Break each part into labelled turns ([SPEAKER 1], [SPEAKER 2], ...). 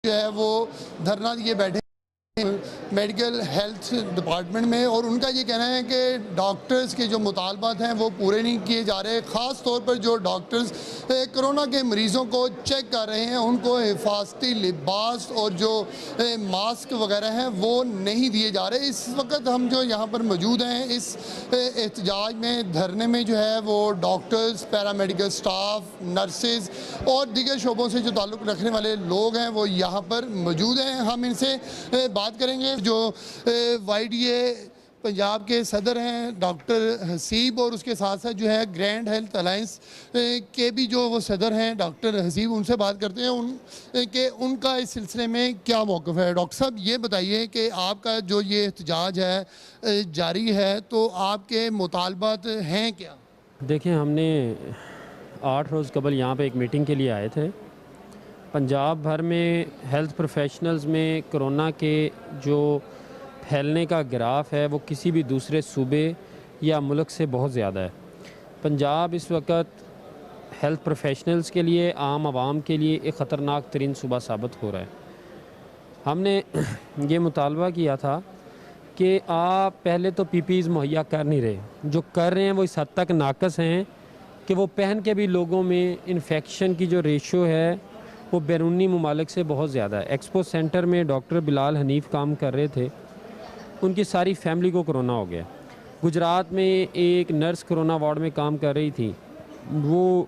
[SPEAKER 1] जो है वो धरना दिए बैठे मेडिकल हेल्थ डिपार्टमेंट में, और उनका ये कहना है कि डॉक्टर्स के जो मुतालबात हैं वो पूरे नहीं किए जा रहे। ख़ास तौर पर जो डॉक्टर्स कोरोना के मरीज़ों को चेक कर रहे हैं उनको हिफाजती लिबास और जो मास्क वगैरह हैं वो नहीं दिए जा रहे। इस वक्त हम जो यहाँ पर मौजूद हैं इस एहतजाज में, धरने में जो है वो डॉक्टर्स, पैरामेडिकल स्टाफ, नर्सेज और दीगर शोबों से जो ताल्लुक़ रखने वाले लोग हैं वो यहाँ पर मौजूद हैं। हम इनसे बात करेंगे। जो YDA पंजाब के सदर हैं डॉक्टर हसीब, और उसके साथ साथ जो है ग्रैंड हेल्थ अलायंस के भी जो वो सदर हैं डॉक्टर हसीब, उनसे बात करते हैं कि उनका इस सिलसिले में क्या मौक़िफ़ है। डॉक्टर साहब ये बताइए कि आपका जो ये एहतजाज है जारी है तो आपके मुतालबात हैं क्या?
[SPEAKER 2] देखिए, हमने 8 रोज़ कबल यहाँ पे एक मीटिंग के लिए आए थे। पंजाब भर में हेल्थ प्रोफेशनल्स में कोरोना के जो फैलने का ग्राफ है वो किसी भी दूसरे सूबे या मुल्क से बहुत ज़्यादा है। पंजाब इस वक्त हेल्थ प्रोफेशनल्स के लिए, आम आवाम के लिए एक ख़तरनाक तरीन सूबा साबित हो रहा है। हमने ये मुतालबा किया था कि आप पहले तो PPEs मुहैया कर नहीं रहे, जो कर रहे हैं वो इस हद तक नाकस हैं कि वो पहन के भी लोगों में इन्फेक्शन की जो रेशो है वो बैरूनी ममालिक से बहुत ज़्यादा है। एक्सपो सेंटर में डॉक्टर बिलाल हनीफ काम कर रहे थे, उनकी सारी फैमिली को कोरोना हो गया। गुजरात में एक नर्स कोरोना वार्ड में काम कर रही थी, वो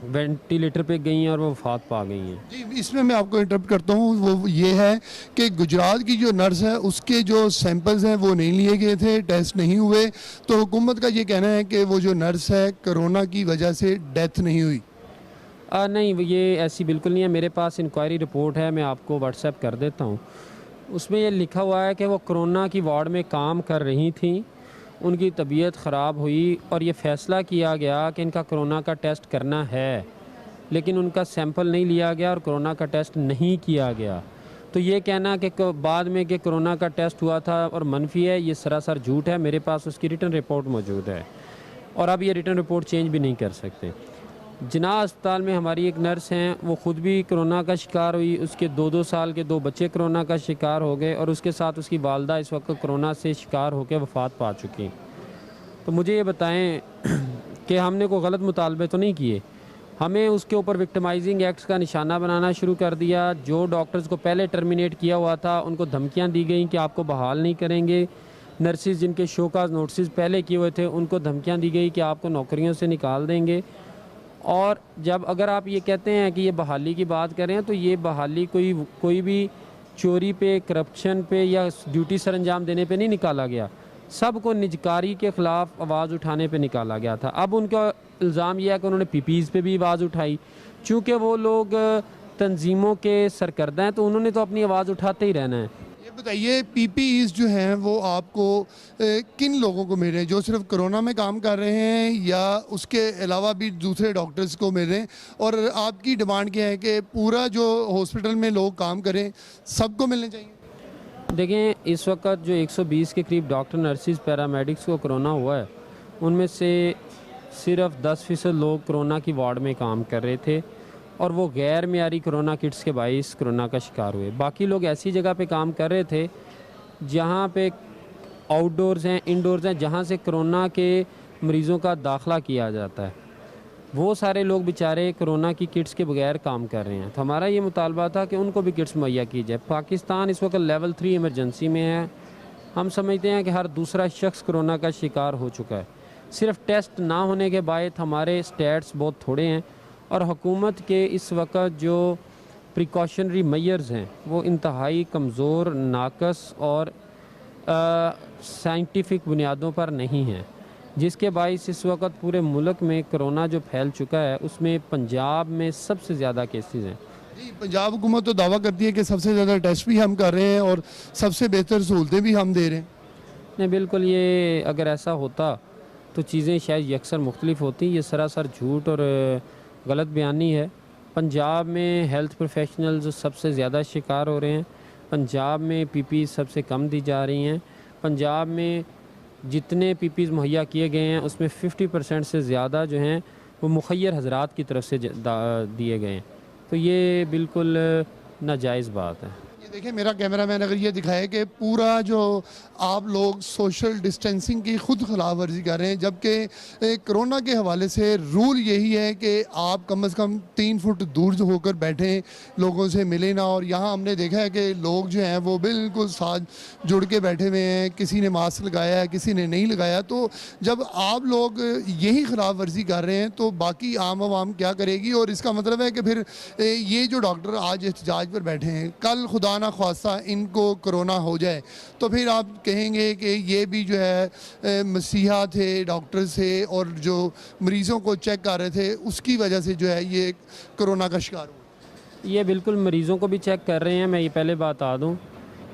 [SPEAKER 2] वेंटिलेटर पे गई हैं और वो वफात पा गई हैं।
[SPEAKER 1] जी, इसमें मैं आपको इंटरप्ट करता हूँ। वो ये है कि गुजरात की जो नर्स है उसके जो सैंपल्स हैं वो नहीं लिए गए थे, टेस्ट नहीं हुए, तो हुकूमत का ये कहना है कि वो जो नर्स है कोरोना की वजह से डेथ नहीं हुई।
[SPEAKER 2] नहीं, ये ऐसी बिल्कुल नहीं है। मेरे पास इंक्वायरी रिपोर्ट है, मैं आपको व्हाट्सएप कर देता हूँ। उसमें ये लिखा हुआ है कि वो कोरोना की वार्ड में काम कर रही थी, उनकी तबीयत ख़राब हुई और ये फ़ैसला किया गया कि इनका कोरोना का टेस्ट करना है, लेकिन उनका सैंपल नहीं लिया गया और कोरोना का टेस्ट नहीं किया गया। तो ये कहना कि बाद में कि कोरोना का टेस्ट हुआ था और मनफी है, ये सरासर झूठ है। मेरे पास उसकी रिटन रिपोर्ट मौजूद है और अब ये रिटन रिपोर्ट चेंज भी नहीं कर सकते। जिनाह अस्पताल में हमारी एक नर्स हैं, वो ख़ुद भी कोरोना का शिकार हुई, उसके 2-2 साल के 2 बच्चे कोरोना का शिकार हो गए और उसके साथ उसकी वालदा इस वक्त कोरोना से शिकार होकर वफ़ात पा चुकी। तो मुझे ये बताएं कि हमने कोई गलत मुतालबे तो नहीं किए। हमें उसके ऊपर विक्टिमाइजिंग एक्ट्स का निशाना बनाना शुरू कर दिया। जो डॉक्टर्स को पहले टर्मिनेट किया हुआ था उनको धमकियाँ दी गई कि आपको बहाल नहीं करेंगे। नर्सिस जिनके शोकाज नोटिस पहले किए हुए थे उनको धमकियाँ दी गई कि आपको नौकरियों से निकाल देंगे। और जब अगर आप ये कहते हैं कि ये बहाली की बात करें तो ये बहाली कोई भी चोरी पे, करप्शन पे या ड्यूटी सर अंजाम देने पे नहीं निकाला गया, सबको निजकारी के ख़िलाफ़ आवाज़ उठाने पे निकाला गया था। अब उनका इल्ज़ाम यह है कि उन्होंने PPEs पे भी आवाज़ उठाई। चूँकि वो लोग तंजीमों के सरकर्दा हैं तो उन्होंने तो अपनी आवाज़ उठाते ही रहना है।
[SPEAKER 1] ये बताइए PPEs जो हैं वो आपको किन लोगों को मिल रहे हैं? जो सिर्फ कोरोना में काम कर रहे हैं या उसके अलावा भी दूसरे डॉक्टर्स को मिल रहे हैं? और आपकी डिमांड क्या है कि पूरा जो हॉस्पिटल में लोग काम करें सबको मिलने चाहिए?
[SPEAKER 2] देखें, इस वक्त जो 120 के करीब डॉक्टर, नर्सिस, पैरामेडिक्स को कोरोना हुआ है, उनमें से सिर्फ 10% लोग कोरोना की वार्ड में काम कर रहे थे और वो गैर मियारी कोरोना किट्स के बाइस कोरोना का शिकार हुए। बाकी लोग ऐसी जगह पे काम कर रहे थे जहाँ पे आउटडोर्स हैं, इनडोर्स हैं, जहाँ से कोरोना के मरीज़ों का दाखिला किया जाता है। वो सारे लोग बेचारे कोरोना की किट्स के बगैर काम कर रहे हैं। तो हमारा ये मुतालबा था कि उनको भी किट्स मुहैया की जाए। पाकिस्तान इस वक्त लेवल 3 इमरजेंसी में है। हम समझते हैं कि हर दूसरा शख्स कोरोना का शिकार हो चुका है। सिर्फ टेस्ट ना होने के बाद हमारे स्टैट्स बहुत थोड़े हैं और हुकूमत के इस वक्त जो प्रिकॉशनरी मेजर्स हैं वो इंतहाई कमज़ोर, नाकस और साइंटिफिक बुनियादों पर नहीं हैं, जिसके बाइस इस वक्त पूरे मुल्क में कोरोना जो फैल चुका है उसमें पंजाब में सबसे ज़्यादा केसेस हैं।
[SPEAKER 1] जी, पंजाब हुकूमत तो दावा करती है कि सबसे ज़्यादा टेस्ट भी हम कर रहे हैं और सबसे बेहतर सहूलतें भी हम दे रहे हैं।
[SPEAKER 2] नहीं, बिल्कुल, ये अगर ऐसा होता तो चीज़ें शायद यकसर मुख्तलिफ होती। ये सरासर झूठ और गलत बयानी है। पंजाब में हेल्थ प्रोफेशनल्स सबसे ज़्यादा शिकार हो रहे हैं। पंजाब में PPEs सबसे कम दी जा रही हैं। पंजाब में जितने PPEs मुहैया किए गए हैं उसमें 50% से ज़्यादा जो हैं वो मुखय्यर हजरात की तरफ से दिए गए हैं। तो ये बिल्कुल नाजायज़ बात है।
[SPEAKER 1] ये देखिए मेरा कैमरामैन अगर ये दिखाए कि पूरा जो आप लोग सोशल डिस्टेंसिंग की खुद खिलाफ वर्जी कर रहे हैं, जबकि कोरोना के हवाले से रूल यही है कि आप कम से कम 3 फुट दूर जो होकर बैठें, लोगों से मिले ना। और यहाँ हमने देखा है कि लोग जो हैं वो बिल्कुल साथ जुड़ के बैठे हुए हैं, किसी ने मास्क लगाया है, किसी ने नहीं लगाया। तो जब आप लोग यही खिलाफ वर्जी कर रहे हैं तो बाकी आम आवाम क्या करेगी? और इसका मतलब है कि फिर ये जो डॉक्टर आज एहतजाज पर बैठे हैं, कल खुदा ना ख्वास्ता इनको कोरोना हो जाए तो फिर आप कहेंगे कि ये भी जो है मसीहा थे, डॉक्टर थे और जो मरीज़ों को चेक कर रहे थे उसकी वजह से जो है ये कोरोना का शिकार हुआ।
[SPEAKER 2] ये बिल्कुल मरीज़ों को भी चेक कर रहे हैं। मैं ये पहले बता दूं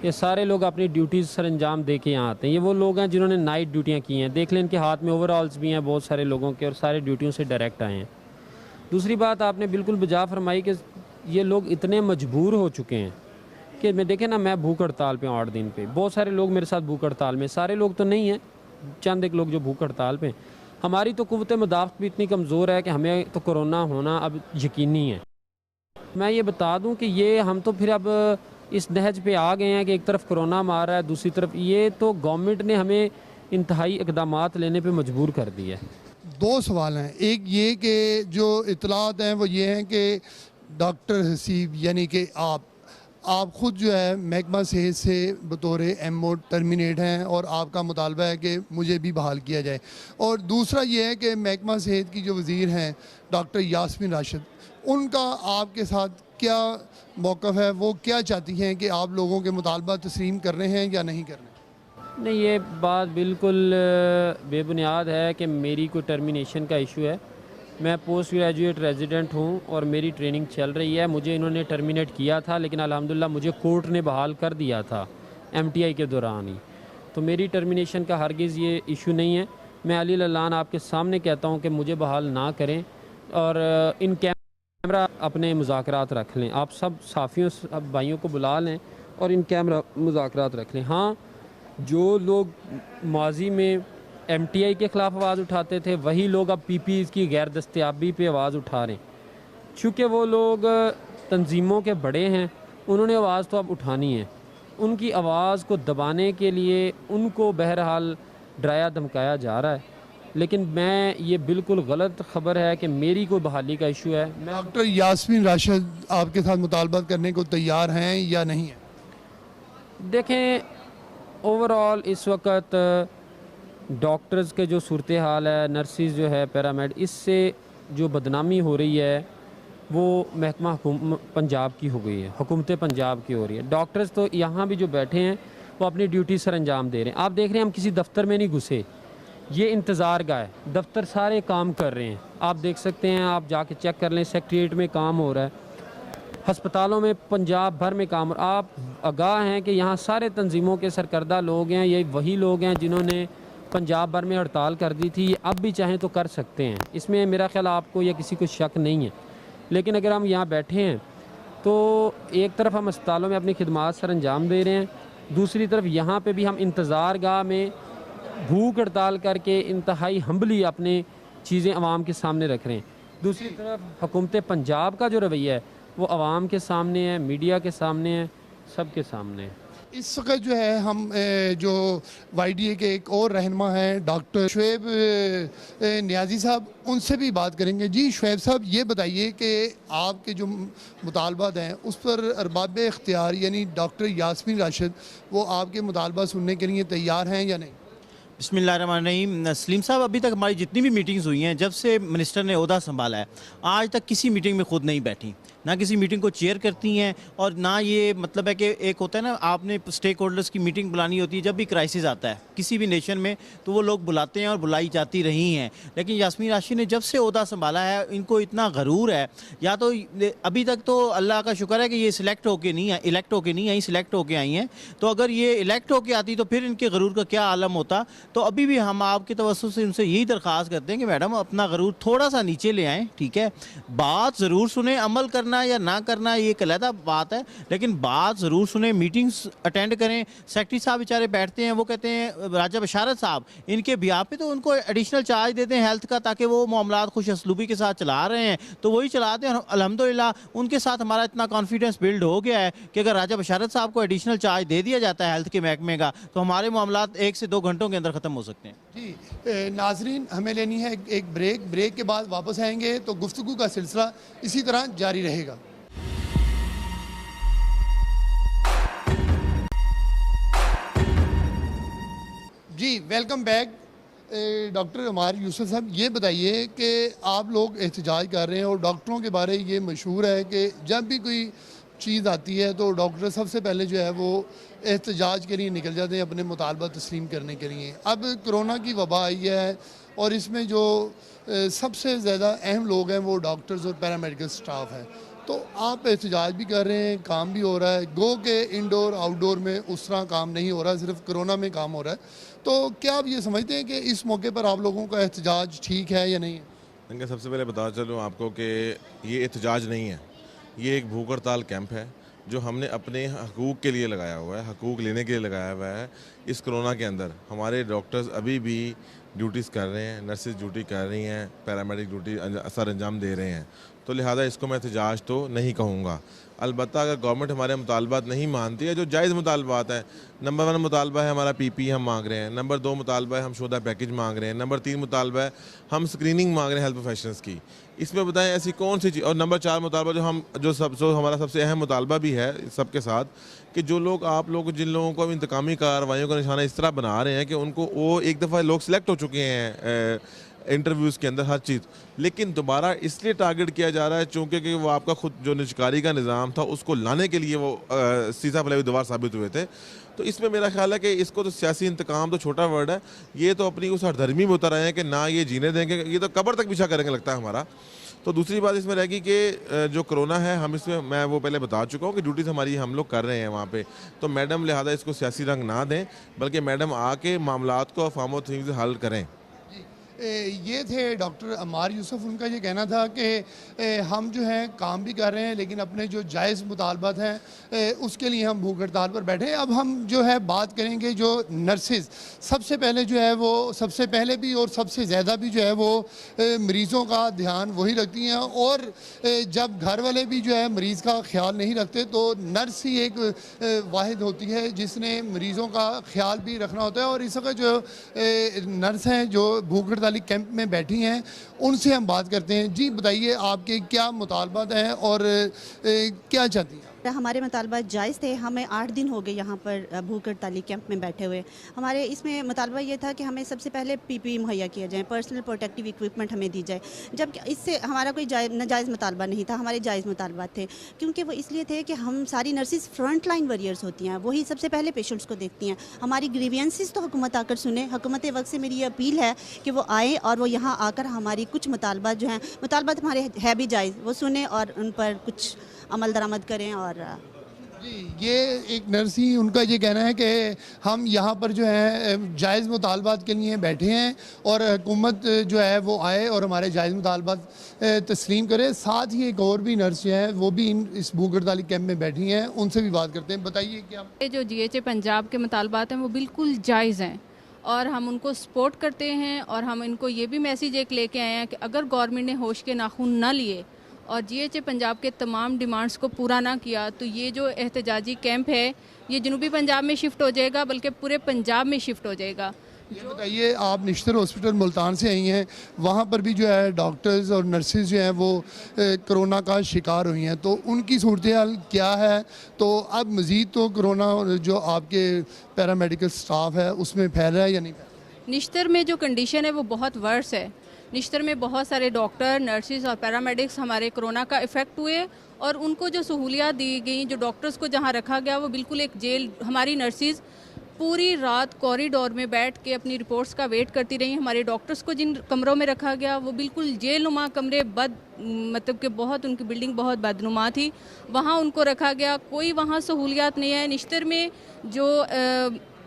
[SPEAKER 2] कि सारे लोग अपनी ड्यूटीज़ सर अंजाम दे के यहाँ आते हैं। ये वो लोग हैं जिन्होंने नाइट ड्यूटियाँ की हैं। देख लें इनके हाथ में ओवरऑल्स भी हैं बहुत सारे लोगों के, और सारे ड्यूटियों से डायरेक्ट आए हैं। दूसरी बात आपने बिल्कुल बजा फरमाई कि ये लोग इतने मजबूर हो चुके हैं कि मैं देखें ना, मैं भूख हड़ताल पे 8 दिन पे, बहुत सारे लोग मेरे साथ भूख हड़ताल में, सारे लोग तो नहीं हैं, चंद एक लोग जो भूख हड़ताल पे। हमारी तो कुव्वत मुदाफ़त भी इतनी कमज़ोर है कि हमें तो कोरोना होना अब यकीनी है। मैं ये बता दूं कि ये हम तो फिर अब इस नहज पे आ गए हैं कि एक तरफ कोरोना मार रहा है, दूसरी तरफ ये तो गवर्नमेंट ने हमें इंतहाई इक़दामात लेने पे मजबूर कर दिया है।
[SPEAKER 1] 2 सवाल हैं। एक ये कि जो इतलात हैं वो ये हैं कि डॉक्टर हसीब यानी कि आप ख़ुद जो है महकमा सेहत से बतौर एमओ टर्मिनेट हैं और आपका मुतालबा है कि मुझे भी बहाल किया जाए। और दूसरा ये है कि महकमा सेहत की जो वज़ीर हैं डॉक्टर यास्मीन राशिद, उनका आपके साथ क्या मौक़िफ़ है? वो क्या चाहती हैं कि आप लोगों के मुतालबा तस्लीम कर रहे हैं या नहीं कर रहे?
[SPEAKER 2] नहीं, ये बात बिल्कुल बेबुनियाद है कि मेरी कोई टर्मिनेशन का इशू है। मैं पोस्ट ग्रेजुएट रेजिडेंट हूँ और मेरी ट्रेनिंग चल रही है। मुझे इन्होंने टर्मिनेट किया था, लेकिन अल्हम्दुलिल्लाह मुझे कोर्ट ने बहाल कर दिया था एमटीआई के दौरान ही। तो मेरी टर्मिनेशन का हरगिज़ ये इशू नहीं है। मैं अली लल्लान आपके सामने कहता हूँ कि मुझे बहाल ना करें और इन कैमरा अपने मुज़ाकरात रख लें। आप सब साफ़ियों सब भाइयों को बुला लें और इन कैमरा मुज़ाकरात रख लें। हाँ, जो लोग माजी में एमटीआई के ख़िलाफ़ आवाज़ उठाते थे वही लोग अब पीपीज़ की गैर दस्तयाबी पे आवाज़ उठा रहे हैं। चूँकि वो लोग तंजीमों के बड़े हैं, उन्होंने आवाज़ तो अब उठानी है। उनकी आवाज़ को दबाने के लिए उनको बहरहाल डराया धमकाया जा रहा है। लेकिन मैं ये बिल्कुल गलत ख़बर है कि मेरी कोई बहाली का इशू है। मैं
[SPEAKER 1] डॉक्टर यास्मीन राशिद आपके साथ मुतालबा करने को तैयार हैं या नहीं हैं?
[SPEAKER 2] देखें, ओवरऑल इस वक्त डॉक्टर्स के जो सूरत हाल है, नर्सिस जो है, पैरामेड, इससे जो बदनामी हो रही है वो महकमा पंजाब की हो गई है, हुकूमत पंजाब की हो रही है। डॉक्टर्स तो यहाँ भी जो बैठे हैं वो अपनी ड्यूटी सर अंजाम दे रहे हैं। आप देख रहे हैं हम किसी दफ्तर में नहीं घुसे, ये इंतज़ार गाह है, दफ्तर सारे काम कर रहे हैं। आप देख सकते हैं, आप जाके चेक कर लें, सेक्रेटेरिएट में काम हो रहा है, हस्पतालों में पंजाब भर में काम। आप आगाह हैं कि यहाँ सारे तंजीमों के सरकर्दा लोग हैं, ये वही लोग हैं जिन्होंने पंजाब भर में हड़ताल कर दी थी। ये अब भी चाहें तो कर सकते हैं, इसमें मेरा ख्याल आपको या किसी को शक नहीं है। लेकिन अगर हम यहाँ बैठे हैं तो एक तरफ हम अस्पतालों में अपनी खिदमात सर अंजाम दे रहे हैं, दूसरी तरफ यहाँ पे भी हम इंतज़ार गाह में भूख हड़ताल करके इंतहाई हम्बली अपने चीज़ें आवाम के सामने रख रहे हैं। दूसरी तरफ हुकूमत पंजाब का जो रवैया है वो आवाम के सामने है, मीडिया के सामने है, सब के सामने है।
[SPEAKER 1] इस वक्त जो है हम जो YDA के एक और रहनुमा हैं डॉक्टर शुएब नियाज़ी साहब, उनसे भी बात करेंगे। जी शुएब साहब, ये बताइए कि आपके जो मुतालबात हैं उस पर अरबाब इख्तियार यानी डॉक्टर यास्मीन राशिद वो आपके मुतालबा सुनने के लिए तैयार हैं या नहीं?
[SPEAKER 3] बिस्मिल्लाहिर्रहमानिर्रहीम। सलीम साहब, अभी तक हमारी जितनी भी मीटिंग्स हुई हैं, जब से मिनिस्टर ने ओहदा संभाला है, आज तक किसी मीटिंग में खुद नहीं बैठी, ना किसी मीटिंग को चेयर करती हैं, और ना ये मतलब है कि एक होता है ना, आपने स्टेक होल्डर्स की मीटिंग बुलानी होती है जब भी क्राइसिस आता है किसी भी नेशन में, तो वो लोग बुलाते हैं और बुलाई जाती रही हैं। लेकिन यास्मीन राशिद ने जब से ओहदा संभाला है, इनको इतना गरूर है, या तो अभी तक तो अल्लाह का शुक्र है कि ये इलेक्ट होके नहीं आई, सिलेक्ट होके आई हैं। तो अगर ये इलेक्ट होके आती तो फिर इनके गरूर का क्या आलम होता। तो अभी भी हम आपके तवज्जुह से उनसे यही दरख्वास्त करते हैं कि मैडम अपना गरूर थोड़ा सा नीचे ले आएँ, ठीक है, बात ज़रूर सुने, अमल करना करना या ना करना ये एक अलग बात है, लेकिन बात ज़रूर सुने, मीटिंग्स अटेंड करें। सेक्रेटरी साहब बेचारे बैठते हैं, वो कहते हैं राजा बशारत साहब इनके बिहार पे तो उनको एडिशनल चार्ज देते हैं हेल्थ का, ताकि वो मामलात खुश असलूबी के साथ चला रहे हैं, तो वही चलाते हैं। अल्हम्दुलिल्लाह उनके साथ हमारा इतना कॉन्फिडेंस बिल्ड हो गया है कि अगर राजा बशारत साहब को एडिशनल चार्ज दे दिया जाता है हेल्थ के महकमे का, तो हमारे मामलात 1 से 2 घंटों के अंदर ख़त्म हो सकते हैं।
[SPEAKER 1] जी नाजरीन, हमें लेनी है एक ब्रेक के बाद वापस आएंगे तो गुफ्तगू का सिलसिला इसी तरह जारी रहेगा। जी वेलकम बैक। डॉक्टर अमार यूसुफ साहब, ये बताइए कि आप लोग एहतजाज कर रहे हैं और डॉक्टरों के बारे ये मशहूर है कि जब भी कोई चीज़ आती है तो डॉक्टर सबसे पहले जो है वो एहतजाज के लिए निकल जाते हैं अपने मुतालबा तस्लीम करने के लिए। अब कोरोना की वबा आई है और इसमें जो सबसे ज़्यादा अहम लोग हैं वो डॉक्टर्स और पैरामेडिकल स्टाफ है, तो आप एहतजाज भी कर रहे हैं, काम भी हो रहा है, गो के इंडोर आउटडोर में उस तरह काम नहीं हो रहा, सिर्फ कोरोना में काम हो रहा है, तो क्या आप ये समझते हैं कि इस मौके पर आप लोगों का एहतजाज ठीक है या नहीं है?
[SPEAKER 4] देखिए, सबसे पहले बता चलूँ आपको कि ये एहतजाज नहीं है, ये एक भूख हड़ताल कैंप है जो हमने अपने हकूक़ के लिए लगाया हुआ है, हकूक़ लेने के लिए लगाया हुआ है। इस कोरोना के अंदर हमारे डॉक्टर्स अभी भी ड्यूटीज़ कर रहे हैं, नर्सेज ड्यूटी कर रही हैं, पैरामेडिक ड्यूटी सर अंजाम दे रहे हैं, तो लिहाजा इसको मैं एहतजाज तो नहीं कहूँगा। अलबत्ता अगर गवर्नमेंट हमारे मुतालबात नहीं मानती है, जो जायज़ मुतालबात हैं, नंबर 1 मुतालबा है हमारा PPE हम मांग रहे हैं, नंबर 2 मुतालबा है हम शोधा पैकेज मांग रहे हैं, नंबर 3 मुतालबा है हम स्क्रीनिंग मांग रहे हैं हेल्थ प्रोफेशनल्स की। इसमें बताएं ऐसी कौन सी चीज़, और नंबर 4 मुतालबा जो हमारा सबसे अहम मुतालबा भी है सबके साथ, कि जो लोग आप लोग जिन लोगों को इंतकामी कार्रवाइयों का निशाना इस तरह बना रहे हैं कि उनको वो एक दफ़ा लोग सिलेक्ट हो चुके हैं इंटरव्यूज़ के अंदर हर चीज़, लेकिन दोबारा इसलिए टारगेट किया जा रहा है चूँकि कि वो आपका खुद जो निजकारी का निज़ाम था उसको लाने के लिए वो सीसा फले दीवार साबित हुए थे। तो इसमें मेरा ख्याल है कि इसको तो सियासी इंतकाम तो छोटा वर्ड है, ये तो अपनी उस हरधर्मी में उतर आए हैं कि ना ये जीने देंगे, ये तो कब्र तक पीछा करेंगे लगता है हमारा। तो दूसरी बात इसमें रहेगी कि जो कोरोना है हम इसमें, मैं वो पहले बता चुका हूँ कि ड्यूटीज़ हमारी हम लोग कर रहे हैं वहाँ पे, तो मैडम लिहाजा इसको सियासी रंग ना दें, बल्कि मैडम आके मामलात को अफवाह से हल करें।
[SPEAKER 1] ये थे डॉक्टर अमार यूसुफ, उनका ये कहना था कि हम जो है काम भी कर रहे हैं लेकिन अपने जो जायज़ मुतालबात हैं उसके लिए हम भूख हड़ताल पर बैठे हैं। अब हम जो है बात करेंगे जो नर्सेज सबसे पहले जो है वो सबसे पहले भी और सबसे ज़्यादा भी जो है वो मरीज़ों का ध्यान वही रखती हैं, और जब घर वाले भी जो है मरीज़ का ख्याल नहीं रखते तो नर्स ही एक वाहिद होती है जिसने मरीज़ों का ख्याल भी रखना होता है। और इस वक्त जो नर्स हैं जो भूख हड़ताल कैंप में बैठी हैं उनसे हम बात करते हैं। जी बताइए, आपके क्या मुतालबात हैं और क्या चाहती हैं?
[SPEAKER 5] हमारे मुतालबा जायज़ थे। हमें 8 दिन हो गए यहाँ पर भूख हड़ताली कैंप में बैठे हुए। हमारे इसमें मुतालबा ये था कि हमें सबसे पहले PPE मुहैया किया जाए, पर्सनल प्रोटेक्टिव इक्विपमेंट हमें दी जाए, जबकि इससे हमारा कोई नाजायज़ मुतालबा नहीं था, हमारे जायज़ मुतालबा थे, क्योंकि वो इसलिए थे कि हम सारी नर्सिस फ्रंट लाइन वॉरियर्स होती हैं, वही सबसे पहले पेशेंट्स को देखती हैं। हमारी ग्रीवियंसेस तो हुकूमत आकर सुने। हुकूमत वक्त से मेरी ये अपील है कि वो आए और वो यहाँ आकर हमारी कुछ मुतालबात जो हैं, मुतालबात हमारे है भी जायज़, वो सुने और उन पर कुछ अमल दरामद करें। और
[SPEAKER 1] जी, ये एक नर्स ही, उनका ये कहना है कि हम यहाँ पर जो है जायज़ मुतालबात के लिए बैठे हैं और हुकूमत जो है वो आए और हमारे जायज़ मुतालबात तस्लीम करे। साथ ही एक और भी नर्स जो है वो भी इस भूख हड़ताली कैंप में बैठी हैं, उनसे भी बात करते हैं। बताइए क्या
[SPEAKER 6] जो GHA पंजाब के मुतालबात हैं वो बिल्कुल जायज़ हैं और हम उनको सपोर्ट करते हैं, और हम इनको ये भी मैसेज एक लेके आए हैं कि अगर गवर्नमेंट ने होश के नाखून ना लिए और GHA पंजाब के तमाम डिमांड्स को पूरा ना किया तो ये जो एहतजाजी कैंप है ये जनूबी पंजाब में शिफ्ट हो जाएगा, बल्कि पूरे पंजाब में शिफ्ट हो जाएगा।
[SPEAKER 1] ये बताइए, आप निश्तर हॉस्पिटल मुल्तान से आई हैं, वहाँ पर भी जो है डॉक्टर्स और नर्सेज जो हैं वो कोरोना का शिकार हुई हैं, तो उनकी सूरत हाल क्या है? तो अब मज़ीद तो कोरोना जो आपके पैरामेडिकल स्टाफ है उसमें फैल रहा है या नहीं फैल रहा है?
[SPEAKER 6] निश्तर में जो कंडीशन है वो बहुत वर्स है। निश्तर में बहुत सारे डॉक्टर, नर्सिस और पैरामेडिक्स हमारे कोरोना का इफ़ेक्ट हुए और उनको जो सहूलियात दी गई, जो डॉक्टर्स को जहाँ रखा गया वो बिल्कुल एक जेल। हमारी नर्सिस पूरी रात कॉरिडोर में बैठ के अपनी रिपोर्ट्स का वेट करती रही। हमारे डॉक्टर्स को जिन कमरों में रखा गया वो बिल्कुल जेलनुमा कमरे, मतलब कि बहुत, उनकी बिल्डिंग बहुत बदनुमा थी, वहाँ उनको रखा गया। कोई वहाँ सहूलियात नहीं है। निश्तर में जो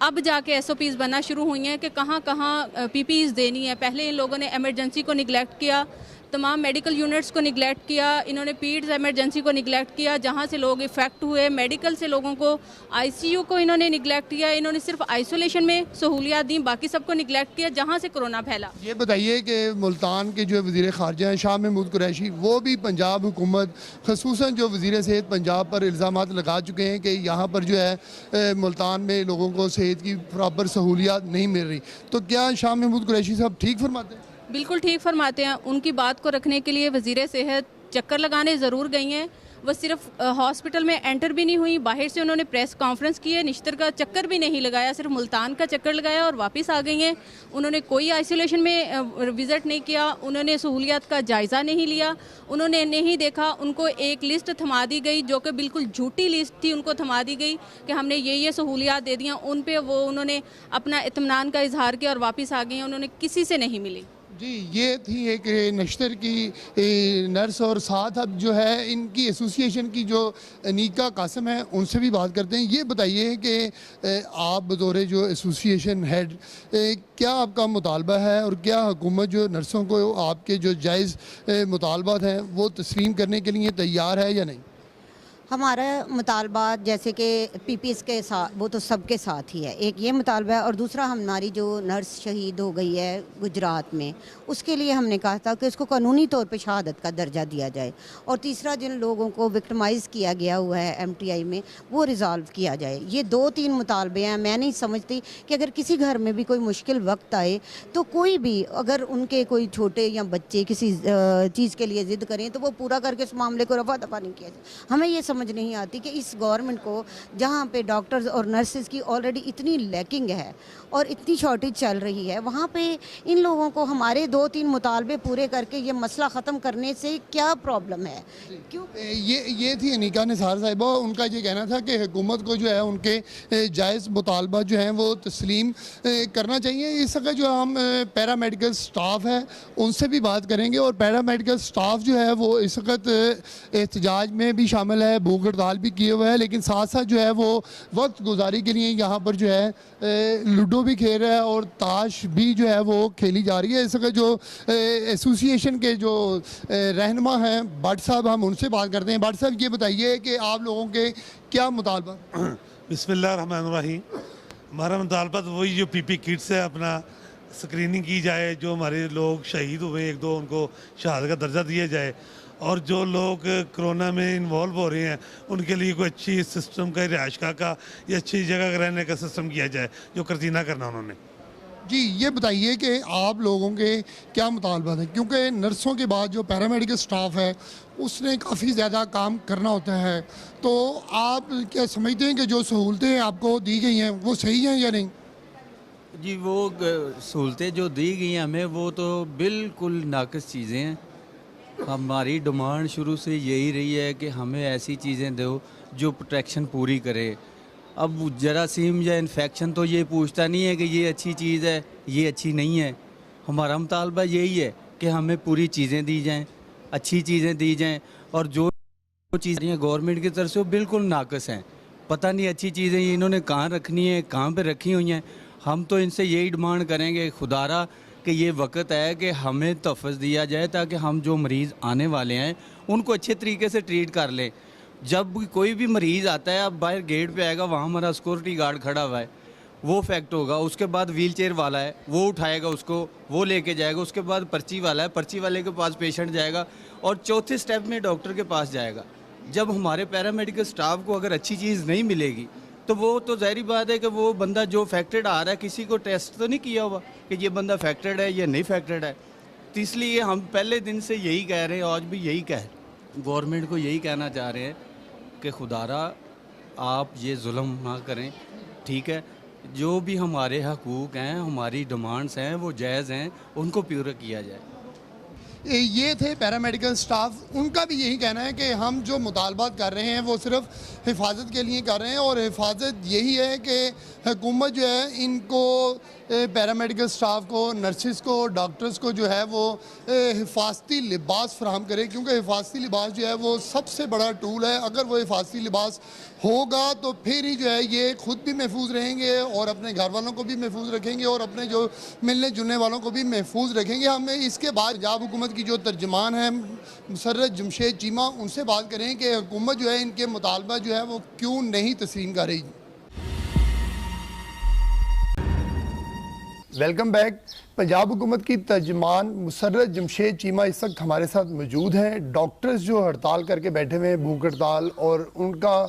[SPEAKER 6] अब जाके SOPs बनना शुरू हुई हैं कि कहाँ कहाँ PPEs देनी है। पहले इन लोगों ने एमरजेंसी को निगलेक्ट किया, तमाम मेडिकल यूनिट्स को निगलेक्ट किया, इन्होंने पीड्स इमरजेंसी को निगलेक्ट किया जहां से लोग इफ़ेक्ट हुए, मेडिकल से लोगों को आईसीयू को इन्होंने निगलेक्ट किया, इन्होंने सिर्फ आइसोलेशन में सहूलियात दी, बाकी सबको निगलेक्ट किया जहां से कोरोना फैला।
[SPEAKER 1] ये बताइए कि मुल्तान के जो वज़ीर ख़ारजा हैं शाह महमूद कुरैशी, वो भी पंजाब हुकूमत ख़ुसूसन जो वज़ीर सेहत पंजाब पर इल्ज़ामात लगा चुके हैं कि यहाँ पर जो है मुल्तान में लोगों को सेहत की बराबर सहूलियात नहीं मिल रही, तो क्या शाह महमूद कुरैशी साहब ठीक फरमाते हैं?
[SPEAKER 6] बिल्कुल ठीक फरमाते हैं। उनकी बात को रखने के लिए वज़ीर सेहत चक्कर लगाने ज़रूर गई हैं, वो सिर्फ हॉस्पिटल में एंटर भी नहीं हुई, बाहर से उन्होंने प्रेस कॉन्फ्रेंस की है, निश्तर का चक्कर भी नहीं लगाया, सिर्फ मुल्तान का चक्कर लगाया और वापस आ गई हैं। उन्होंने कोई आइसोलेशन में विज़िट नहीं किया, उन्होंने सहूलियात का जायज़ा नहीं लिया, उन्होंने नहीं देखा। उनको एक लिस्ट थमा दी गई जो कि बिल्कुल झूठी लिस्ट थी, उनको थमा दी गई कि हमने ये सहूलियात दे दियाँ, उन पर वो उन्होंने अपना इत्मीनान का इजहार किया और वापस आ गई हैं, उन्होंने किसी से नहीं मिली।
[SPEAKER 1] जी, ये थी एक नश्तर की नर्स, और साथ अब जो है इनकी एसोसिएशन की जो अनीका कासिम है उनसे भी बात करते हैं। ये बताइए कि आप बतौर जो एसोसिएशन हेड क्या आपका मुतालबा है और क्या हुकूमत जो नर्सों को आपके जो जायज़ मुतालबात हैं वो तस्लीम करने के लिए तैयार है या नहीं?
[SPEAKER 7] हमारा मुतालबा जैसे कि पीपीएस के साथ, वो तो सबके साथ ही है, एक ये मुतालबा है, और दूसरा हमारी जो नर्स शहीद हो गई है गुजरात में, उसके लिए हमने कहा था कि उसको कानूनी तौर पे शहादत का दर्जा दिया जाए, और तीसरा जिन लोगों को विक्टिमाइज़ किया गया हुआ है एमटीआई में वो रिज़ॉल्व किया जाए। ये 2-3 मुतालबे हैं। मैं नहीं समझती कि अगर किसी घर में भी कोई मुश्किल वक्त आए तो कोई भी अगर उनके कोई छोटे या बच्चे किसी चीज़ के लिए ज़िद करें तो वो पूरा करके उस मामले को रफा दफा नहीं किया जाए। हमें ये समझ नहीं आती कि इस गवर्नमेंट को, जहाँ पे डॉक्टर्स और नर्सेज की ऑलरेडी इतनी लैकिंग है और इतनी शॉर्टेज चल रही है, वहाँ पे इन लोगों को हमारे 2-3 मुतालबे पूरे करके ये मसला ख़त्म करने से क्या प्रॉब्लम है? क्यों?
[SPEAKER 1] ये थी अनीका निसार साहिबा, उनका ये कहना था कि हुकूमत को जो है उनके जायज़ मुतालबा जो हैं वो तस्लीम करना चाहिए। इस वक्त जो हम पैरामेडिकल स्टाफ है उनसे भी बात करेंगे, और पैरामेडिकल स्टाफ जो है वो इस वक्त एहतजाज में भी शामिल है, भूख हड़ताल भी किए हुए है, लेकिन साथ साथ जो है वो वक्त गुजारी के लिए यहाँ पर जो है लूडो भी खेल रहा है और ताश भी जो है वो खेली जा रही है। इस वक्त जो एसोसिएशन के जो रहनुमा हैं भट्ट साहब, हम उनसे बात करते हैं। भट्ट साहब, ये बताइए कि आप लोगों के क्या मुतालबा?
[SPEAKER 8] बिस्मिल्लाहिर्रहमानिर्रहीम। हमारा मुतालबा तो वही जो पीपी किट्स है, अपना स्क्रीनिंग की जाए, जो हमारे लोग शहीद हुए 1-2 उनको शहादत का दर्जा दिया जाए, और जो लोग कोरोना में इन्वॉल्व हो रहे हैं उनके लिए कोई अच्छी सिस्टम का, रिहाइशगाह का या अच्छी जगह रहने का सिस्टम किया जाए, जो करतीना करना उन्होंने।
[SPEAKER 1] जी, ये बताइए कि आप लोगों के क्या मुतालबा है, क्योंकि नर्सों के बाद जो पैरामेडिकल स्टाफ है उसने काफ़ी ज़्यादा काम करना होता है, तो आप क्या समझते हैं कि जो सहूलतें आपको दी गई हैं वो सही हैं या नहीं?
[SPEAKER 9] जी, वो सहूलतें जो दी गई हैं हमें वो तो बिल्कुल नाक़िस चीज़ें हैं। हमारी डिमांड शुरू से यही रही है कि हमें ऐसी चीज़ें दो जो प्रोटेक्शन पूरी करे। अब जरासीम या इन्फेक्शन तो ये पूछता नहीं है कि ये अच्छी चीज़ है, ये अच्छी नहीं है। हमारा मुतालबा यही है कि हमें पूरी चीज़ें दी जाएं, अच्छी चीज़ें दी जाएं, और जो चीज़ें गवर्नमेंट की तरफ से वो बिल्कुल नाक़िस हैं। पता नहीं अच्छी चीज़ें ये इन्होंने कहाँ रखनी है, कहाँ पे रखी हुई हैं। हम तो इनसे यही डिमांड करेंगे खुदारा कि ये वक्त है कि हमें तहफ़्फ़ुज़ दिया जाए ताकि हम जो मरीज़ आने वाले हैं उनको अच्छे तरीके से ट्रीट कर लें। जब कोई भी मरीज़ आता है, अब बाहर गेट पे आएगा, वहाँ हमारा सिक्योरिटी गार्ड खड़ा हुआ है, वो इफेक्ट होगा, उसके बाद व्हील चेयर वाला है वो उठाएगा उसको, वो लेके जाएगा, उसके बाद पर्ची वाला है, पर्ची वाले के पास पेशेंट जाएगा, और चौथे स्टेप में डॉक्टर के पास जाएगा। जब हमारे पैरामेडिकल स्टाफ को अगर अच्छी चीज़ नहीं मिलेगी तो वो तो ज़ाहिर बात है कि वो बंदा जो अफेक्टेड आ रहा है, किसी को टेस्ट तो नहीं किया हुआ कि ये बंदा अफेक्टेड है या नहीं अफेक्टेड है। तो इसलिए हम पहले दिन से यही कह रहे हैं, आज भी यही गवर्नमेंट को यही कहना चाह रहे हैं कि खुदारा आप ये जुल्म ना करें, ठीक है। जो भी हमारे हकूक़ हैं, हमारी डिमांड्स हैं, वो जायज़ हैं, उनको पूरा किया जाए।
[SPEAKER 1] ये थे पैरामेडिकल स्टाफ, उनका भी यही कहना है कि हम जो मुतालबात कर रहे हैं वो सिर्फ हिफाजत के लिए कर रहे हैं, और हिफाजत यही है कि हुकूमत जो है इनको पैरामेडिकल स्टाफ को, नर्सिस को, डॉक्टर्स को जो है वो हिफाजती लिबास फराहम करे, क्योंकि हिफाजती लिबास जो है वो सबसे बड़ा टूल है। अगर वो हिफाजती लिबास होगा तो फिर ही जो है ये खुद भी महफूज रहेंगे और अपने घर वालों को भी महफूज रखेंगे और अपने जो मिलने जुलने वालों को भी महफूज रखेंगे। हमें इसके बाद पंजाब हुकूमत की जो तर्जमान है मुसर्रत जमशेद चीमा, उनसे बात करें कि हुकूमत जो है इनके मुतालबा जो है वो क्यों नहीं तस्लीम कर रही। Welcome back. पंजाब हुकूमत की तर्जमान मुसर्रत जमशेद चीमा इस वक्त हमारे साथ मौजूद हैं। डॉक्टर्स जो हड़ताल करके बैठे हुए हैं, भूख हड़ताल, और उनका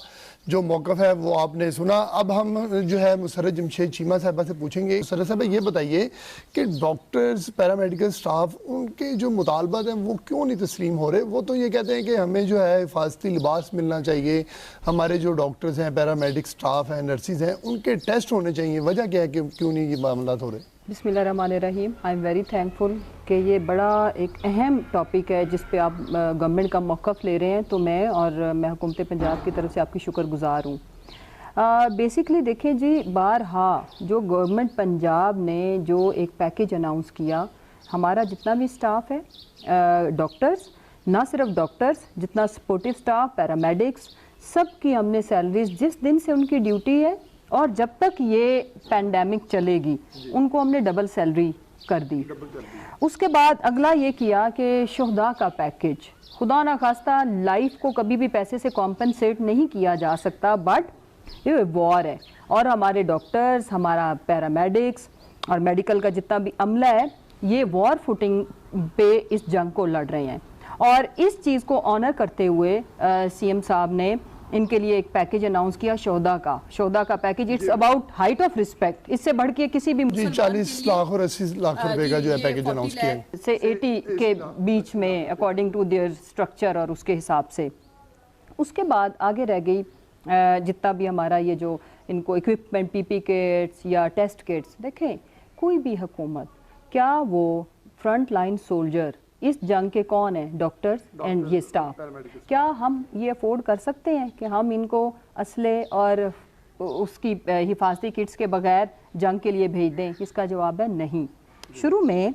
[SPEAKER 1] जो मौक़िफ़ है वो आपने सुना। अब हम जो है मुसर्रत जमशेद चीमा साहबा से पूछेंगे। मुसर्रत साहबा ये बताइए कि डॉक्टर्स, पैरामेडिकल स्टाफ, उनके जो मुतालबात हैं वो क्यों नहीं तस्लीम हो रहे? वो तो ये कहते हैं कि हमें जो है हिफाजती लिबास मिलना चाहिए, हमारे जो डॉक्टर्स हैं, पैरामेडिक स्टाफ हैं, नर्सिस हैं, उनके टेस्ट होने चाहिए। वजह क्या है कि क्यों नहीं ये मामला हो रहे?
[SPEAKER 10] बिस्मिल्लाहिर्रहमानिर्रहीम। आई एम वेरी थैंकफुल कि ये बड़ा एक अहम टॉपिक है जिस पे आप गवर्नमेंट का मौक़िफ़ ले रहे हैं, तो मैं हुकूमत पंजाब की तरफ से आपकी शुक्रगुज़ार हूँ। बेसिकली देखें जी, बारहा जो गवर्नमेंट पंजाब ने जो एक पैकेज अनाउंस किया, हमारा जितना भी स्टाफ है, डॉक्टर्स, ना सिर्फ डॉक्टर्स, जितना सपोर्टिव स्टाफ, पैरामेडिक्स, सब की हमने सैलरीज जिस दिन से उनकी ड्यूटी है और जब तक ये पैंडेमिक चलेगी उनको हमने डबल सैलरी कर दी। उसके बाद अगला ये किया कि शुहदा का पैकेज, खुदा ना खास्ता लाइफ को कभी भी पैसे से कॉम्पनसेट नहीं किया जा सकता, बट ये वॉर है और हमारे डॉक्टर्स, हमारा पैरामेडिक्स और मेडिकल का जितना भी अमला है, ये वॉर फुटिंग पे इस जंग को लड़ रहे हैं। और इस चीज़ को ऑनर करते हुए सीएम साहब ने इनके लिए एक पैकेज अनाउंस किया, शोहदा का package. It's about height of respect. इससे बढ़ के किसी भी
[SPEAKER 1] 40 लाख और 80 लाख रुपए का जो है पैकेज अनाउंस किया
[SPEAKER 10] से 80 के बीच में अकॉर्डिंग टू देयर स्ट्रक्चर और उसके हिसाब से। उसके बाद आगे रह गई जितना भी हमारा ये जो इनको इक्विपमेंट, पीपी किट्स या टेस्ट किट्स। देखें, कोई भी हुकूमत, क्या वो फ्रंट लाइन सोल्जर इस जंग के कौन है? डॉक्टर्स एंड ये स्टाफ। क्या हम ये अफोर्ड कर सकते हैं कि हम इनको असले और उसकी हिफाजती किट्स के बगैर जंग के लिए भेज दें? इसका जवाब है नहीं। शुरू में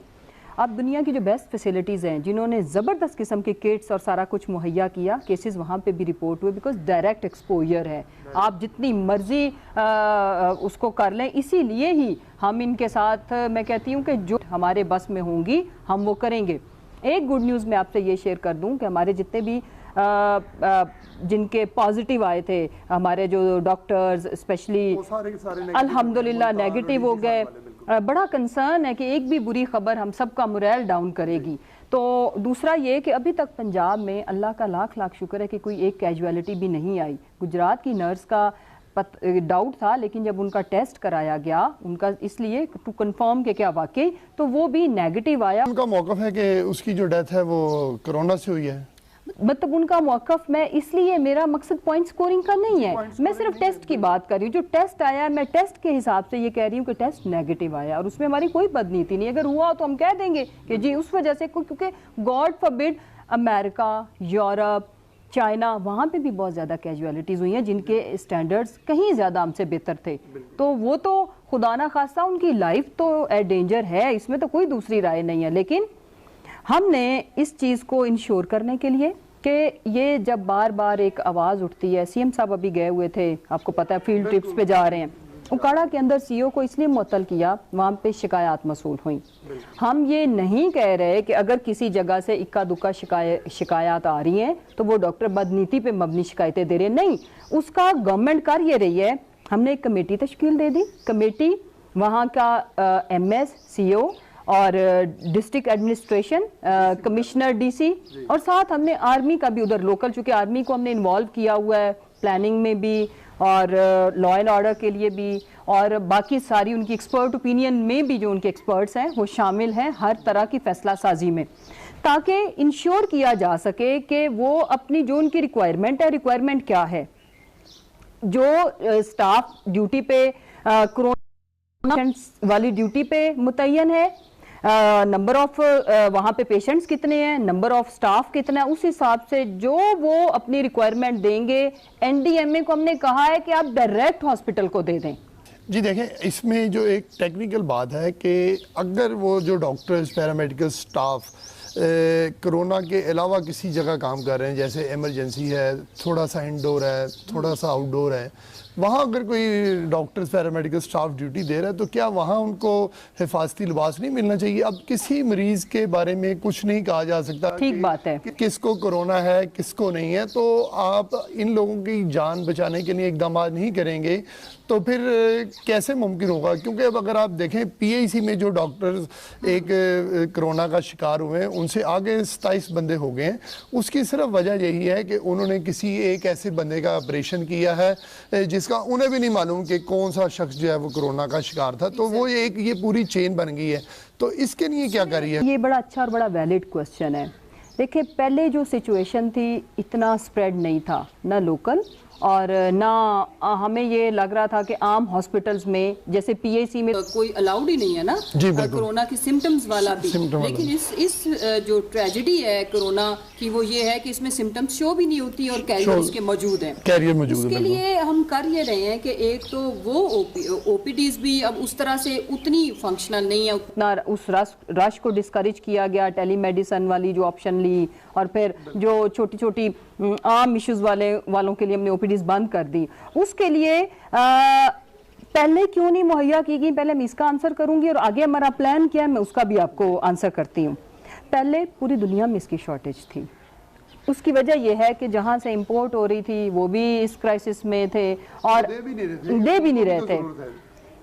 [SPEAKER 10] अब दुनिया की जो बेस्ट फैसिलिटीज़ हैं, जिन्होंने ज़बरदस्त किस्म के किट्स और सारा कुछ मुहैया किया, केसेस वहाँ पे भी रिपोर्ट हुए, बिकॉज डायरेक्ट एक्सपोजर है। आप जितनी मर्जी उसको कर लें, इसीलिए ही हम इनके साथ, मैं कहती हूँ कि जो हमारे बस में होंगी हम वो करेंगे। एक गुड न्यूज़ मैं आपसे ये शेयर कर दूं कि हमारे जितने भी जिनके पॉजिटिव आए थे, हमारे जो डॉक्टर्स स्पेशली, अल्हम्दुलिल्लाह नेगेटिव हो गए। बड़ा कंसर्न है कि एक भी बुरी खबर हम सब का मोरल डाउन करेगी। तो दूसरा ये कि अभी तक पंजाब में अल्लाह का लाख लाख शुक्र है कि कोई एक कैजुअलिटी भी नहीं आई। गुजरात की नर्स का डाउट था, लेकिन जब उनका टेस्ट कराया गया उनका, इसलिए टू कंफर्म कि क्या वाकई, तो वो भी नेगेटिव आया।
[SPEAKER 1] उनका मौक़िफ़ है कि उसकी जो डेथ है वो कोरोना से हुई है।
[SPEAKER 10] मतलब उनका मौक़िफ़, मैं इसलिए, मेरा मकसद पॉइंट स्कोरिंग का नहीं है, मैं सिर्फ टेस्ट की बात कर रही हूँ। जो टेस्ट आया, मैं टेस्ट के हिसाब से ये कह रही हूँ कि टेस्ट नेगेटिव आया और उसमें हमारी कोई बदनीति नहीं। अगर हुआ तो हम कह देंगे कि जी उस वजह से, क्योंकि God forbid America, Europe, China, वहाँ पे भी बहुत ज़्यादा कैजुअलिटीज़ हुई हैं जिनके स्टैंडर्ड्स कहीं ज़्यादा हमसे बेहतर थे। तो वो तो खुदा ना खास्ता उनकी लाइफ तो डेंजर है, इसमें तो कोई दूसरी राय नहीं है। लेकिन हमने इस चीज़ को इंश्योर करने के लिए कि ये जब बार बार एक आवाज़ उठती है, सीएम साहब अभी गए हुए थे, आपको पता है, फील्ड ट्रिप्स पे जा रहे हैं, उकाड़ा के अंदर सीओ को इसलिए मुअत्तल किया, वहाँ पे शिकायत मसूल हुई। हम ये नहीं कह रहे कि अगर किसी जगह से इक्का दुक्का शिकायत आ रही हैं तो वो डॉक्टर बदनीति पे मबनी शिकायतें दे रहे, नहीं, उसका गवर्नमेंट कर ये रही है। हमने एक कमेटी तश्कील दे दी, कमेटी वहाँ का एमएस, सीओ और डिस्ट्रिक्ट एडमिनिस्ट्रेशन, कमिश्नर, डीसी, और साथ हमने आर्मी का भी उधर लोकल, चूँकि आर्मी को हमने इन्वॉल्व किया हुआ है प्लानिंग में भी और लॉ एंड ऑर्डर के लिए भी, और बाकी सारी उनकी एक्सपर्ट ओपिनियन में भी जो उनके एक्सपर्ट्स हैं वो शामिल हैं हर तरह की फैसला साजी में, ताकि इंश्योर किया जा सके कि वो अपनी जो उनकी रिक्वायरमेंट है, रिक्वायरमेंट क्या है, जो स्टाफ ड्यूटी पे कोरोना वाली ड्यूटी पे मुतय्यन है, नंबर ऑफ वहाँ पे पेशेंट्स कितने हैं, नंबर ऑफ स्टाफ कितना है, उस हिसाब से जो वो अपनी रिक्वायरमेंट देंगे। एनडीएमए को हमने कहा है कि आप डायरेक्ट हॉस्पिटल को दे दें।
[SPEAKER 1] जी देखें, इसमें जो एक टेक्निकल बात है कि अगर वो जो डॉक्टर्स, पैरामेडिकल स्टाफ कोरोना के अलावा किसी जगह काम कर रहे हैं, जैसे इमरजेंसी है, थोड़ा सा इंडोर है, थोड़ा सा आउटडोर है, वहाँ अगर कोई डॉक्टर्स पैरामेडिकल स्टाफ ड्यूटी दे रहा है तो क्या वहाँ उनको हिफाजती लिबास नहीं मिलना चाहिए? अब किसी मरीज के बारे में कुछ नहीं कहा जा सकता,
[SPEAKER 10] ठीक बात है,
[SPEAKER 1] कि किसको कोरोना है किसको नहीं है, तो आप इन लोगों की जान बचाने के लिए इकदाम नहीं करेंगे तो फिर कैसे मुमकिन होगा? क्योंकि अब अगर आप देखें पीआईसी में जो डॉक्टर्स एक कोरोना का शिकार हुए हैं उनसे आगे 27 बंदे हो गए हैं, उसकी सिर्फ वजह यही है कि उन्होंने किसी एक ऐसे बंदे का ऑपरेशन किया है जिसका उन्हें भी नहीं मालूम कि कौन सा शख्स जो है वो कोरोना का शिकार था, तो वो ये पूरी चेन बन गई है। तो इसके लिए क्या करिए?
[SPEAKER 10] ये बड़ा अच्छा और बड़ा वैलिड क्वेश्चन है। देखिए, पहले जो सिचुएशन थी इतना स्प्रेड नहीं था, ना लोकल और ना हमें ये लग रहा था कि आम हॉस्पिटल्स में जैसे पीएसी में कोई अलाउड ही नहीं है ना कोरोना की सिम्टम्स वाला भी। लेकिन इस जो ट्रेजेडी है कोरोना की वो ये है कि इसमें सिम्टम्स शो भी नहीं होती और कैरियर उसके मौजूद हैं। उसके लिए हम कर ये रहे हैं कि एक तो वो ओपीडीज भी अब उस तरह से उतनी फंक्शनल नहीं है, उतना उस रश को डिस्करेज किया गया, टेलीमेडिसिन वाली जो ऑप्शन ली, और फिर जो छोटी छोटी आम इश्यूज वालों के लिए हमने ओपीडीज बंद कर दी। उसके लिए पहले क्यों नहीं मुहैया की गई, पहले मैं इसका आंसर करूंगी और आगे हमारा प्लान क्या है मैं उसका भी आपको आंसर करती हूँ। पहले पूरी दुनिया में इसकी शॉर्टेज थी, उसकी वजह यह है कि जहाँ से इंपोर्ट हो रही थी वो भी इस क्राइसिस में थे और दे भी नहीं रहे थे।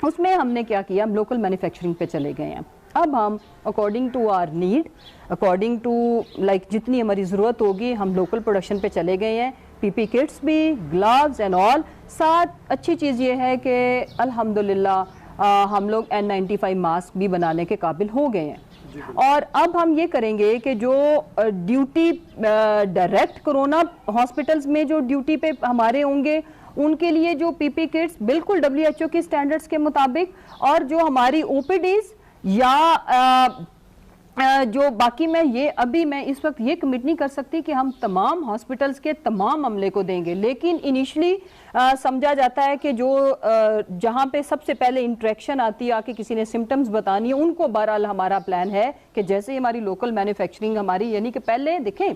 [SPEAKER 10] उसमें हमने क्या किया, हम लोकल मैन्युफैक्चरिंग पे चले गए हैं। अब हम according to our need, according to like जितनी हमारी ज़रूरत होगी हम लोकल प्रोडक्शन पे चले गए हैं। पीपी किट्स भी, ग्लव्स एंड ऑल। साथ अच्छी चीज़ ये है कि अल्हम्दुलिल्लाह हम लोग N95 मास्क भी बनाने के काबिल हो गए हैं। और अब हम ये करेंगे कि जो ड्यूटी डायरेक्ट कोरोना हॉस्पिटल्स में जो ड्यूटी पे हमारे होंगे उनके लिए जो पीपी किट्स बिल्कुल WHO के स्टैंडर्ड्स के मुताबिक, और जो हमारी ओपीडीज या जो बाकी मैं इस वक्त ये कमिट नहीं कर सकती कि हम तमाम हॉस्पिटल्स के तमाम अमले को देंगे, लेकिन इनिशियली समझा जाता है कि जो जहाँ पे सबसे पहले इंट्रैक्शन आती है, आके किसी ने सिम्टम्स बतानी है, उनको बहरहाल हमारा प्लान है कि जैसे ही हमारी लोकल मैन्युफैक्चरिंग हमारी, यानी कि पहले देखें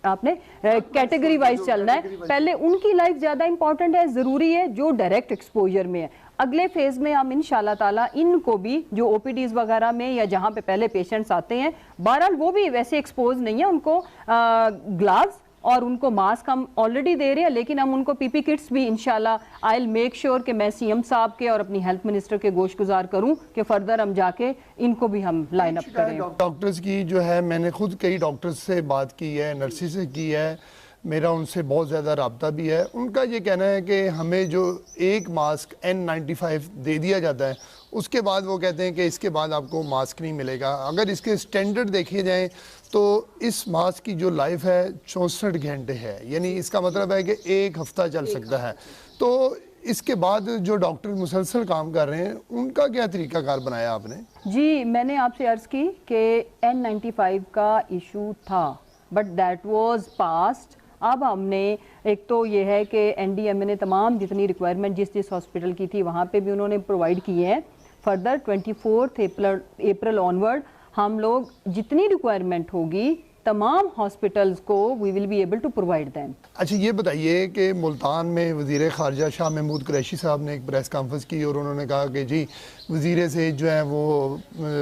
[SPEAKER 10] आपने कैटेगरी वाइज चलना है, पहले उनकी लाइफ ज्यादा इंपॉर्टेंट है, जरूरी है जो डायरेक्ट एक्सपोजर में है। अगले फेज में हम इंशाल्लाह ताला इनको भी जो ओपीडीज वगैरह में या जहां पे पहले पेशेंट्स आते हैं, बहरहाल वो भी वैसे एक्सपोज नहीं है, उनको ग्लव्स और उनको मास्क हम ऑलरेडी दे रहे हैं, लेकिन हम उनको पीपी किट्स भी इंशाल्लाह आई विल मेक श्योर कि मैं सीएम साहब के और अपनी हेल्थ मिनिस्टर के गोशगुजार करूं कि फर्दर हम जाके इनको भी हम लाइन अप करें।
[SPEAKER 1] डॉक्टर्स की जो है, मैंने खुद कई डॉक्टर्स से बात की है, नर्सिस से की है, मेरा उनसे बहुत ज़्यादा रब्ता भी है। उनका ये कहना है कि हमें जो एक मास्क N95 दे दिया जाता है उसके बाद वो कहते हैं कि इसके बाद आपको मास्क नहीं मिलेगा। अगर इसके स्टैंडर्ड देखे जाएं तो इस मास्क की जो लाइफ है 64 घंटे है, यानी इसका मतलब है कि एक हफ्ता चल सकता है। तो इसके बाद जो डॉक्टर मुसलसल काम कर रहे हैं उनका क्या तरीकाकार बनाया आपने? जी,
[SPEAKER 10] मैंने आपसे अर्ज़ की कि N95 का इशू था बट दैट वाज पास्ट। अब हमने एक तो ये है कि NDMA ने तमाम जितनी रिक्वायरमेंट जिस हॉस्पिटल की थी वहाँ पे भी उन्होंने प्रोवाइड किए हैं। फर्दर 24 अप्रैल ऑनवर्ड हम लोग जितनी रिक्वायरमेंट होगी तमाम हॉस्पिटल्स को we will be able to provide them.
[SPEAKER 1] अच्छा, ये बताइए कि मुल्तान में वज़ीर ख़ारजा शाह महमूद कुरैशी साहब ने एक प्रेस कॉन्फ्रेंस की और उन्होंने कहा कि जी वज़ीर सेहत जो है वो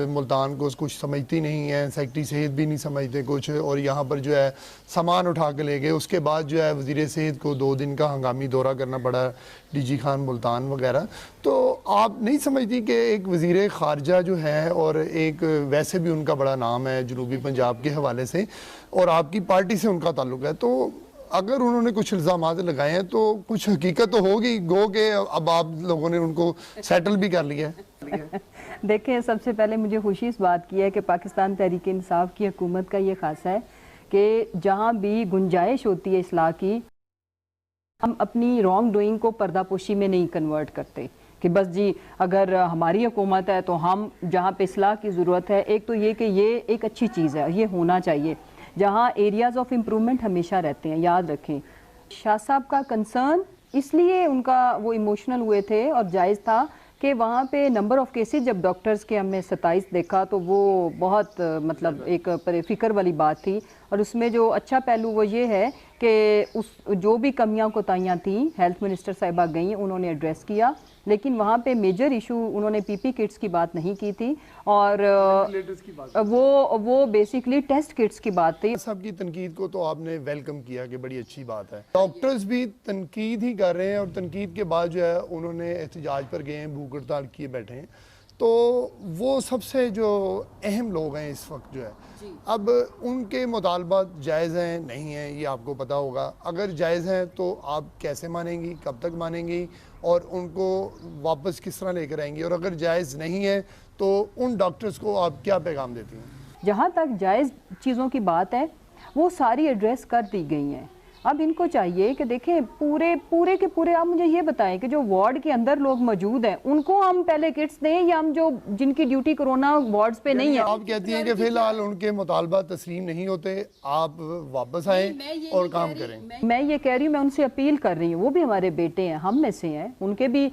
[SPEAKER 1] मुल्तान को कुछ समझती नहीं है, सेक्रेटरी सेहत भी नहीं समझते कुछ, और यहाँ पर जो है सामान उठा के ले गए। उसके बाद जो है वज़ीर सेहत को 2 दिन का हंगामी दौरा करना पड़ा, DG खान मुल्तान वगैरह। तो आप नहीं समझती कि एक वज़ीर ख़ारजा जो है और एक वैसे भी उनका बड़ा नाम है जनूबी पंजाब के हवाले से और आपकी पार्टी से उनका ताल्लुक है, तो अगर उन्होंने कुछ इल्ज़ामात लगाए हैं तो कुछ हकीकत तो होगी, गो के अब आप लोगों ने उनको सेटल भी कर लिया है।
[SPEAKER 10] देखें, सबसे पहले मुझे खुशी इस बात की है कि पाकिस्तान तहरीक इंसाफ की हुकूमत का ये खासा है कि जहाँ भी गुंजाइश होती है इस्लाह की, हम अपनी रॉन्ग डूइंग को पर्दापोशी में नहीं कन्वर्ट करते कि बस जी अगर हमारी हुकूमत है तो हम जहाँ पे इस्लाह की ज़रूरत है, एक तो ये कि ये एक अच्छी चीज़ है, ये होना चाहिए। जहाँ एरियाज़ ऑफ इम्प्रूवमेंट हमेशा रहते हैं, याद रखें। शाह साहब का कंसर्न इसलिए उनका वो इमोशनल हुए थे और जायज़ था कि वहाँ पे नंबर ऑफ़ केसेस जब डॉक्टर्स के हमने 27 देखा तो वो बहुत मतलब एक फिक्र वाली बात थी। और उसमें जो अच्छा पहलू वो ये है कि उस जो भी कमियां कोताहियां थी हेल्थ मिनिस्टर साहिबा गई, उन्होंने एड्रेस किया, लेकिन वहाँ पे मेजर इशू उन्होंने पीपी किट्स की बात नहीं की थी और वो बेसिकली टेस्ट किट्स की बात थी।
[SPEAKER 1] सबकी तनकीद को तो आपने वेलकम किया कि बड़ी अच्छी बात है। डॉक्टर्स भी तनकीद ही कर रहे हैं और तनकीद के बाद जो है उन्होंने एहतजाज पर गए हैं, भूख हड़ताल किए बैठे हैं। तो वो सबसे जो अहम लोग हैं इस वक्त जो है, अब उनके मुतालबात जायज़ हैं नहीं हैं ये आपको पता होगा। अगर जायज़ हैं तो आप कैसे मानेंगी, कब तक मानेंगी और उनको वापस किस तरह लेकर आएंगी, और अगर जायज़ नहीं है तो उन डॉक्टर्स को आप क्या पैगाम देती हैं?
[SPEAKER 10] जहाँ तक जायज़ चीज़ों की बात है वो सारी एड्रेस कर दी गई हैं। अब इनको चाहिए कि देखें पूरे के पूरे आप मुझे ये बताएं कि जो वार्ड के अंदर लोग मौजूद हैं उनको हम पहले किट्स दें या हम जो जिनकी ड्यूटी कोरोना वार्ड्स पे नहीं है।
[SPEAKER 1] आप कहती हैं कि फिलहाल उनके मुतालबा तस्लीम नहीं होते, आप वापस आएँ और काम करें।
[SPEAKER 10] मैं ये कह रही हूँ, मैं उनसे अपील कर रही हूँ, वो भी हमारे बेटे हैं, हम में से हैं, उनके भी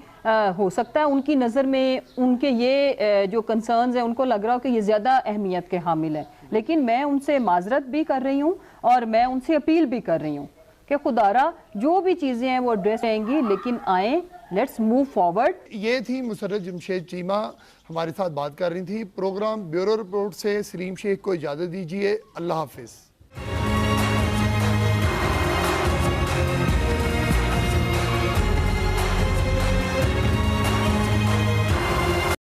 [SPEAKER 10] हो सकता है उनकी नज़र में उनके ये जो कंसर्न्स हैं उनको लग रहा हो कि ये ज़्यादा अहमियत के हामिल है, लेकिन मैं उनसे माजरत भी कर रही हूँ और मैं उनसे अपील भी कर रही हूँ कि खुदारा जो भी चीज़ें हैं वो एड्रेस रहेंगी, लेकिन आए, लेट्स मूव फॉरवर्ड।
[SPEAKER 1] ये थी मुसर्रत जमशेद चीमा हमारे साथ बात कर रही थी। प्रोग्राम ब्यूरो रिपोर्ट से सलीम शेख को इजाज़त दीजिए। अल्लाह हाफिज़।